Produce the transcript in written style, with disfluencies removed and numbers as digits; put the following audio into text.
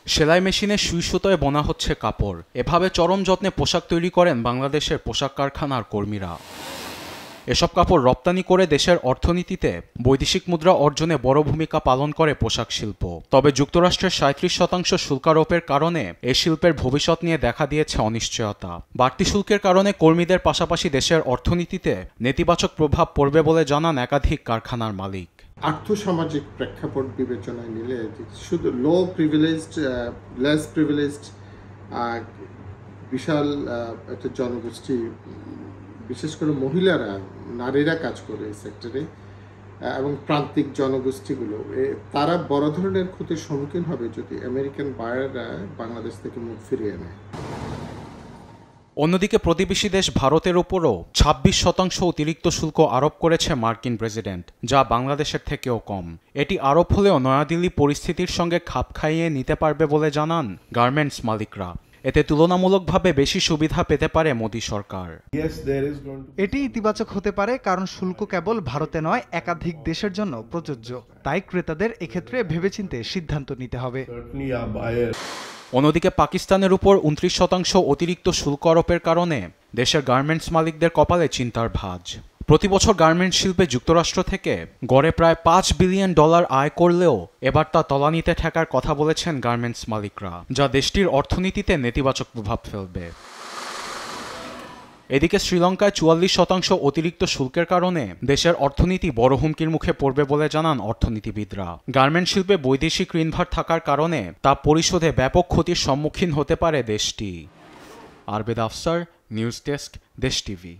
সেলাই মেশিনে সুই সুতোয় বোনা হচ্ছে কাপড়। এভাবে চরম যত্নে পোশাক তৈরি করেন বাংলাদেশের পোশাক কারখানার কর্মীরা। এসব কাপড় রপ্তানি করে দেশের অর্থনীতিতে বৈদেশিক মুদ্রা অর্জনে বড় ভূমিকা পালন করে পোশাক শিল্প। তবে যুক্তরাষ্ট্রের 37% শুল্ক আরোপের কারণে এই শিল্পের ভবিষ্যৎ নিয়ে দেখা দিয়েছে অনিশ্চয়তা। বাড়তি শুল্কের কারণে কর্মীদের পাশাপাশি দেশের অর্থনীতিতে নেতিবাচক প্রভাব পড়বে বলে জানান একাধিক কারখানার মালিক। আর্থসামাজিক প্রেক্ষাপট বিবেচনায় নিলে শুধু লো প্রিভিলেজড, লেস প্রিভিলেজড বিশাল একটা জনগোষ্ঠী, বিশেষ করে মহিলারা, নারীরা কাজ করে এই সেক্টরে, এবং প্রান্তিক জনগোষ্ঠীগুলো, তারা বড় ধরনের ক্ষতির সম্মুখীন হবে যদি আমেরিকান বায়াররা বাংলাদেশ থেকে মুখ ফিরিয়ে নেয়। অন্যদিকে প্রতিবেশী দেশ ভারতের উপরও 26% অতিরিক্ত শুল্ক আরোপ করেছে মার্কিন প্রেসিডেন্ট, যা বাংলাদেশের থেকেও কম। এটি আরোপ হলেও নয়াদিল্লি পরিস্থিতির সঙ্গে খাপ খাইয়ে নিতে পারবে বলে জানান গার্মেন্টস মালিকরা। এতে তুলনামূলকভাবে বেশি সুবিধা পেতে পারে মোদি সরকার। এটি ইতিবাচক হতে পারে, কারণ শুল্ক কেবল ভারতে নয়, একাধিক দেশের জন্য প্রযোজ্য। তাই ক্রেতাদের এক্ষেত্রে ভেবেচিন্তে সিদ্ধান্ত নিতে হবে। অন্যদিকে পাকিস্তানের উপর 29% অতিরিক্ত শুল্ক আরোপের কারণে দেশের গার্মেন্টস মালিকদের কপালে চিন্তার ভাঁজ। প্রতি বছর গার্মেন্টস শিল্পে যুক্তরাষ্ট্র থেকে গড়ে প্রায় $5 বিলিয়ন আয় করলেও এবার তা তলানিতে ঠেকার কথা বলেছেন গার্মেন্টস মালিকরা, যা দেশটির অর্থনীতিতে নেতিবাচক প্রভাব ফেলবে। এদিকে শ্রীলঙ্কায় 44% অতিরিক্ত শুল্কের কারণে দেশের অর্থনীতি বড় হুমকির মুখে পড়বে বলে জানান অর্থনীতিবিদরা। গার্মেন্টস শিল্পে বৈদেশিক ঋণভার থাকার কারণে তা পরিশোধে ব্যাপক ক্ষতির সম্মুখীন হতে পারে দেশটি। আরবেদ আফসার, নিউজ ডেস্ক, দেশ টিভি।